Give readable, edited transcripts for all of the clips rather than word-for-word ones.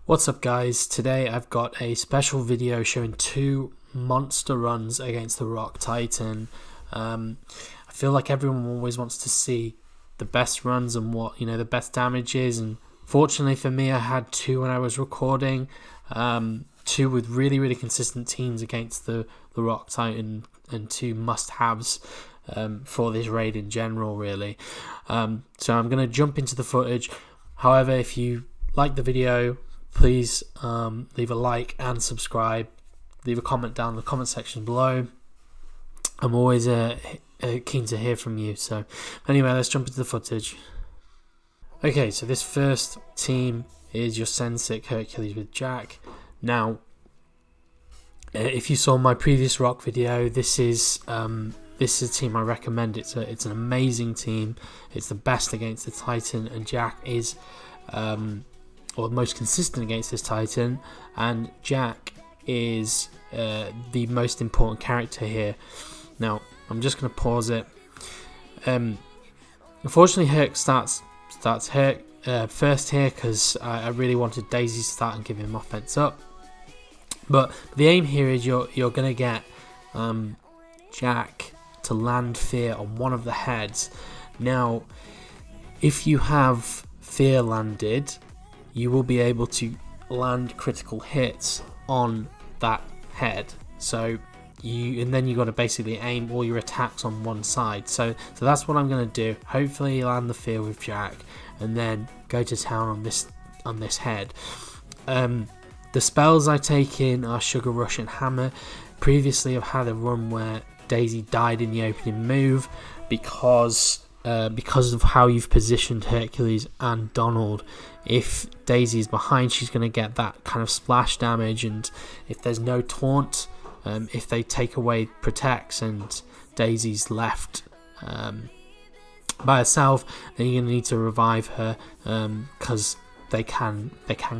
What's up guys, today I've got a special video showing two monster runs against the Rocktitan. I feel like everyone always wants to see the best runs and what the best damage is, and fortunately for me I had two when I was recording, two with really consistent teams against the Rocktitan and two must-haves for this raid in general really. So I'm going to jump into the footage. However, if you like the video, please leave a like and subscribe. Leave a comment down in the comment section below. I'm always keen to hear from you. So anyway, let's jump into the footage. Okay, so this first team is your Sensic Hercules with Jack. Now, if you saw my previous rock video, this is a team I recommend. It's an amazing team. It's the best against the Titan, and Jack is or the most consistent against this Titan, and Jack is the most important character here. Now I'm just going to pause it. Unfortunately Herc starts Herc first here because I really wanted Daisy to start and give him offense up, but the aim here is you're going to get Jack to land fear on one of the heads. Now if you have fear landed, you will be able to land critical hits on that head. So then you got to basically aim all your attacks on one side. So that's what I'm going to do. Hopefully land the fear with Jack and then go to town on this head. The spells I take in are Sugar Rush and Hammer. Previously I've had a run where Daisy died in the opening move because of how you've positioned Hercules and Donald. If Daisy is behind, she's going to get that kind of splash damage, and if there's no taunt, if they take away protects and Daisy's left by herself, then you're going to need to revive her because they can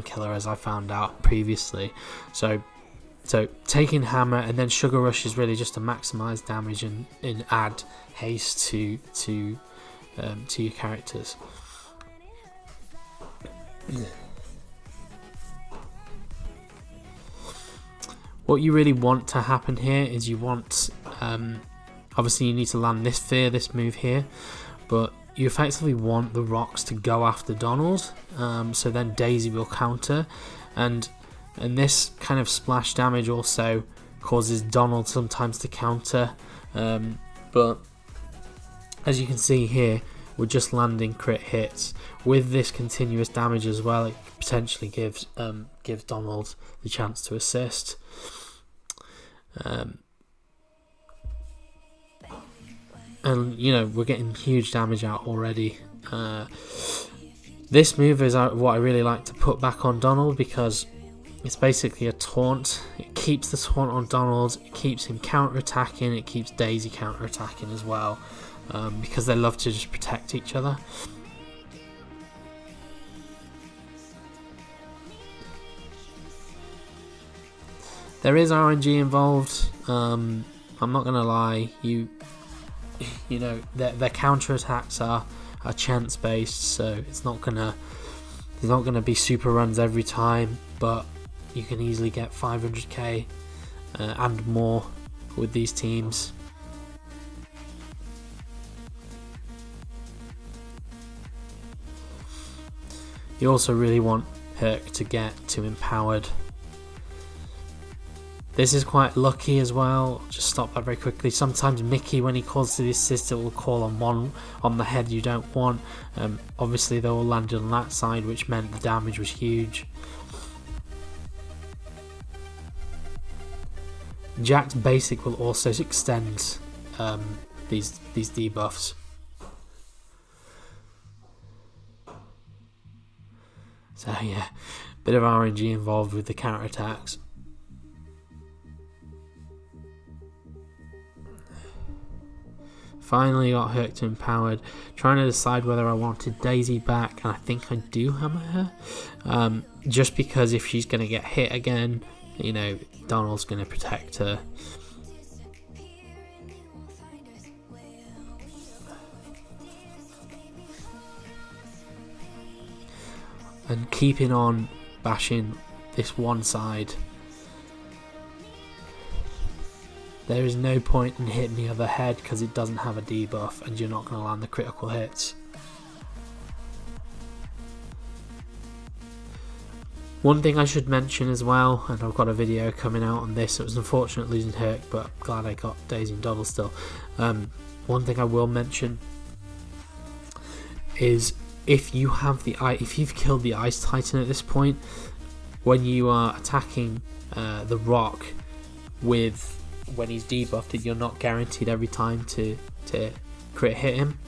kill her, as I found out previously. So taking Hammer and then Sugar Rush is really just to maximize damage and add haste to your characters. What you really want to happen here is you want, obviously you need to land this move here, but you effectively want the rocks to go after Donald, so then Daisy will counter, and this kind of splash damage also causes Donald sometimes to counter, but as you can see here, we're just landing crit hits. With this continuous damage as well, it potentially gives Donald the chance to assist. And we're getting huge damage out already. This move is what I really like to put back on Donald because it's basically a taunt. It keeps the taunt on Donald, it keeps him counter-attacking, it keeps Daisy counter-attacking as well. Because they love to just protect each other. There is RNG involved. I'm not gonna lie. Their counter attacks are chance based, so it's not gonna be super runs every time. But you can easily get 500k and more with these teams. You also really want Herc to get to empowered. This is quite lucky as well. Just stop that very quickly. Sometimes Mickey, when he calls to the assist, it will call on one on the head you don't want. Obviously they all landed on that side, which meant the damage was huge. Jack's basic will also extend these debuffs. So yeah, bit of RNG involved with the counter attacks. Finally got Herc to empowered, trying to decide whether I wanted Daisy back, and I think I do hammer her, just because if she's going to get hit again, Donald's going to protect her. And keeping on bashing this one side. There is no point in hitting the other head because it doesn't have a debuff and you're not going to land the critical hits. One thing I should mention as well, and I've got a video coming out on this, it was unfortunate losing Herc, but glad I got Daisy and Doddle still. One thing I will mention is if you've killed the Ice Titan at this point, when you are attacking the Rock when he's debuffed, you're not guaranteed every time to crit hit him.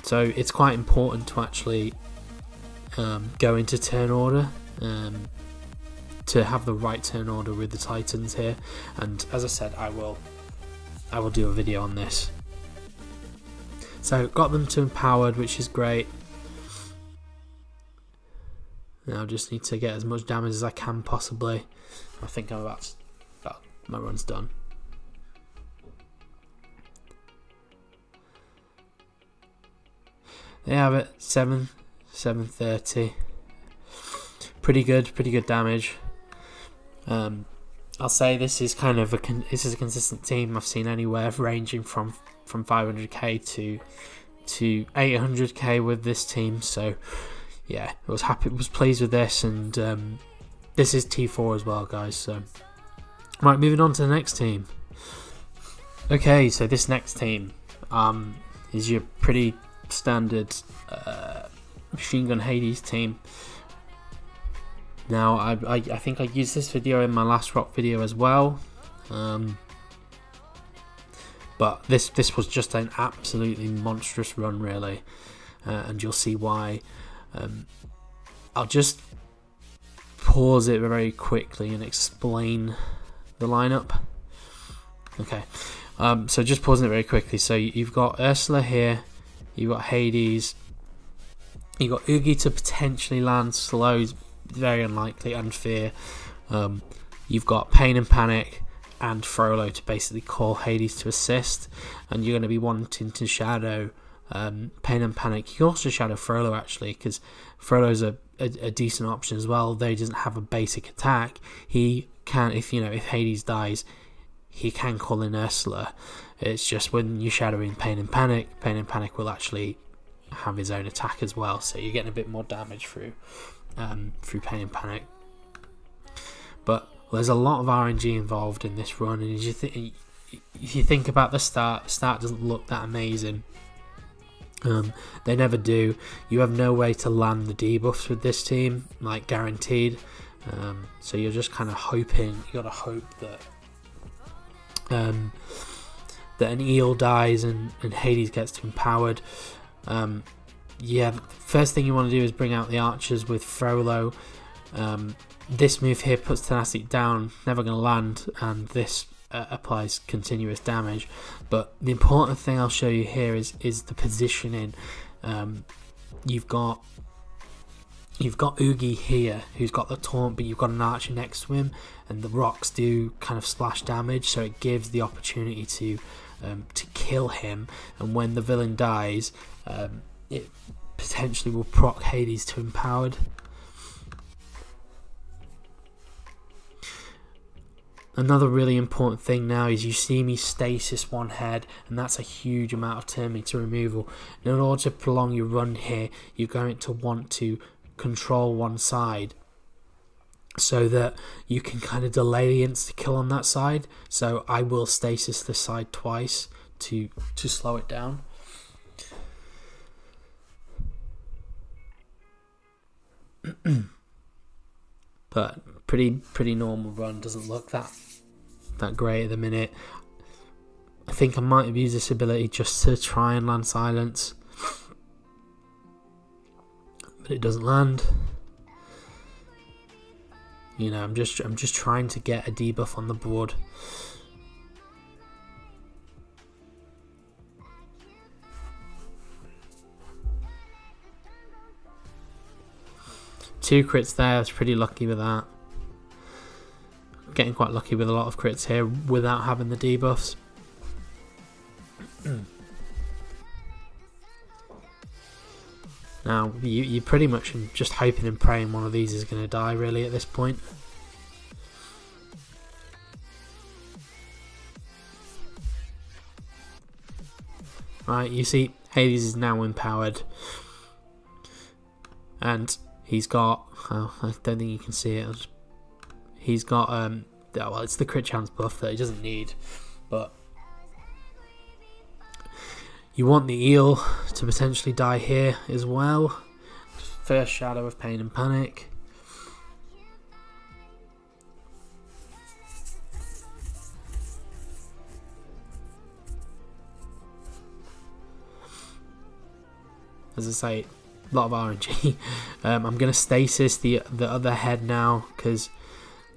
So it's quite important to actually go into turn order. To have the right turn order with the Titans here, and as I said, I will do a video on this. So got them to empowered, which is great. Now I just need to get as much damage as I can possibly. I think I'm about my run's done. There you have it, 730. Pretty good damage. I'll say this is kind of a consistent team. I've seen anywhere ranging from 500k to 800k with this team. So yeah, I was pleased with this, and this is T4 as well, guys. So right, moving on to the next team. Okay, so this next team is your pretty standard Machine Gun Hades team. Now, I think I used this video in my last rock video as well, but this was just an absolutely monstrous run, really, and you'll see why. I'll just pause it very quickly and explain the lineup. Okay, so just pausing it very quickly. So you've got Ursula here, you've got Hades, you've got Oogie to potentially land slows. Very unlikely, and Fear. You've got Pain and Panic and Frollo to basically call Hades to assist, and you're going to be wanting to shadow Pain and Panic. You can also shadow Frollo actually, because Frollo's a decent option as well. Though he doesn't have a basic attack, he can, if Hades dies, he can call in Ursula. It's just when you're shadowing Pain and Panic will actually have his own attack as well, so you're getting a bit more damage through Pain and Panic. But there's a lot of RNG involved in this run, and if you think about the start doesn't look that amazing. They never do. You have no way to land the debuffs with this team, like guaranteed. So you're just kind of hoping. You gotta hope that that an eel dies and Hades gets to empowered. Yeah, first thing you want to do is bring out the archers with Frollo. This move here puts Tenacity down, never going to land, and this applies continuous damage. But the important thing I'll show you here is the positioning. You've got Oogie here, who's got the taunt, but you've got an archer next to him, and the rocks do kind of splash damage, so it gives the opportunity to kill him. And when the villain dies, it potentially will proc Hades to empowered. Another really important thing now is you see me stasis one head, and that's a huge amount of turn meter removal. And in order to prolong your run here, you're going to want to control one side so that you can kind of delay the insta kill on that side. So I will stasis the side twice to slow it down. But pretty normal run, doesn't look that great at the minute. I think I might have used this ability just to try and land silence, but it doesn't land. You know, I'm just trying to get a debuff on the board. Two crits there, I was pretty lucky with that. Getting quite lucky with a lot of crits here without having the debuffs. Now you pretty much just hoping and praying one of these is going to die really at this point. Right, you see Hades is now empowered, and he's got, oh, I don't think you can see it, he's got, well, it's the crit chance buff that he doesn't need, but you want the eel to potentially die here as well. First Shadow of Pain and Panic. As I say, a lot of RNG. I'm going to stasis the other head now, because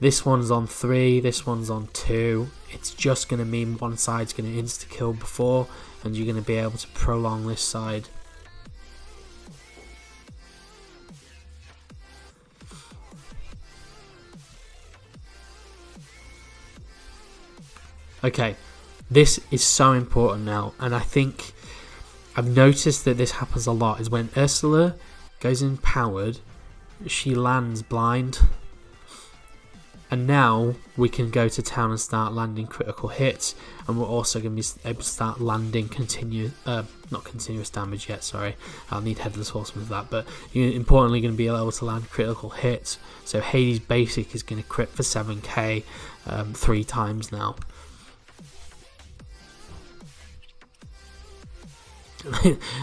this one's on 3, this one's on 2. It's just going to mean one side's going to insta-kill before, and you're going to be able to prolong this side. Okay, this is so important now, and I think I've noticed that this happens a lot, is when Ursula goes empowered, she lands blind. And now we can go to town and start landing critical hits, and we're also going to be able to start landing not continuous damage yet, sorry, I'll need Headless Horseman for that, but you're importantly going to be able to land critical hits. So Hades Basic is going to crit for 7k 3 times now.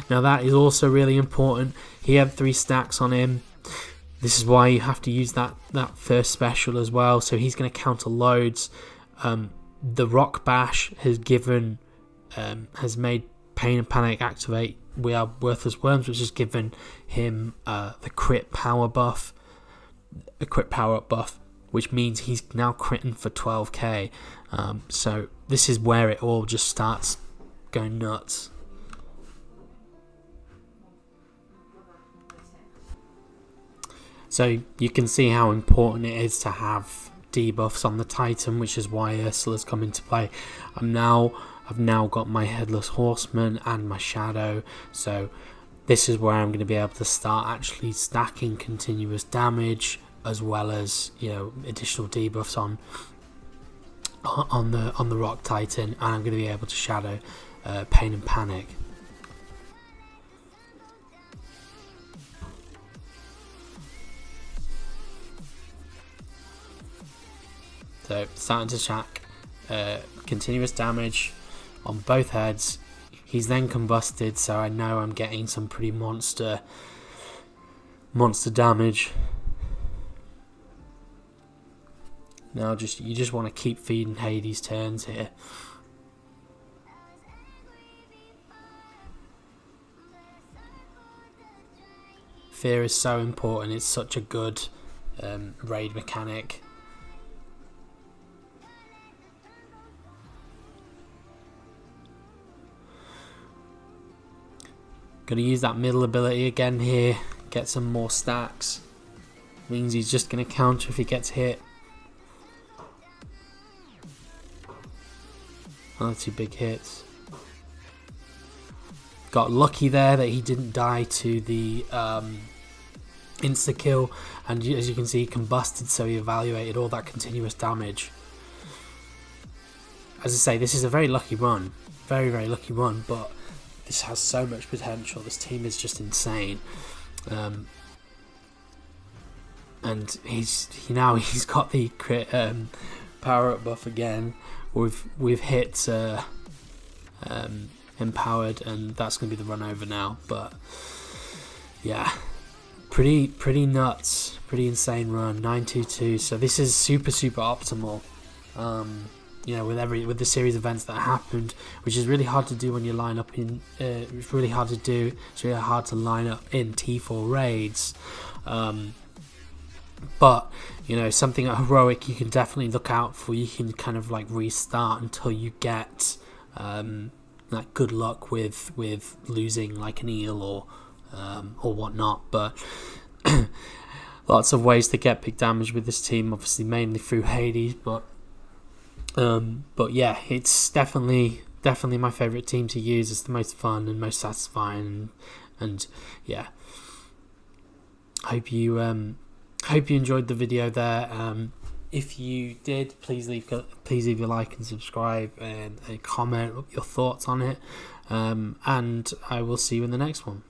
Now that is also really important. He had 3 stacks on him. This is why you have to use that first special as well. So he's going to counter loads. The Rock Bash has made Pain and Panic activate. We are Worthless Worms, which has given him the crit power buff, a crit power up buff, which means he's now critting for 12k. So this is where it all just starts going nuts. So you can see how important it is to have debuffs on the Titan, which is why Ursula's come into play. I've now got my Headless Horseman and my Shadow, so this is where I'm going to be able to start actually stacking continuous damage, as well as, you know, additional debuffs on the Rocktitan, and I'm going to be able to Shadow Pain and Panic. So starting to track continuous damage on both heads. He's then combusted, so I know I'm getting some pretty monster damage. Now you just want to keep feeding Hades turns here. Fear is so important. It's such a good raid mechanic. Gonna use that middle ability again here, get some more stacks. Means he's just gonna counter if he gets hit. Another 2 big hits. Got lucky there that he didn't die to the insta kill, and as you can see, he combusted, so he evaluated all that continuous damage. As I say, this is a very lucky run, very lucky run, but this has so much potential. This team is just insane, and he's got the crit power up buff again. We've hit empowered, and that's going to be the run over now. But yeah, pretty nuts, pretty insane run. 922. So this is super optimal. You know, with the series of events that happened, which is really hard to do when you line up in. It's really hard to do. It's really hard to line up in T4 raids. But you know, something at heroic you can definitely look out for. You can kind of like restart until you get like good luck with losing like an eel or whatnot. But lots of ways to get big damage with this team. Obviously, mainly through Hades, but yeah, it's definitely my favorite team to use. It's the most fun and most satisfying, and yeah. hope you enjoyed the video there. If you did, please leave a like and subscribe, and comment your thoughts on it, and I will see you in the next one.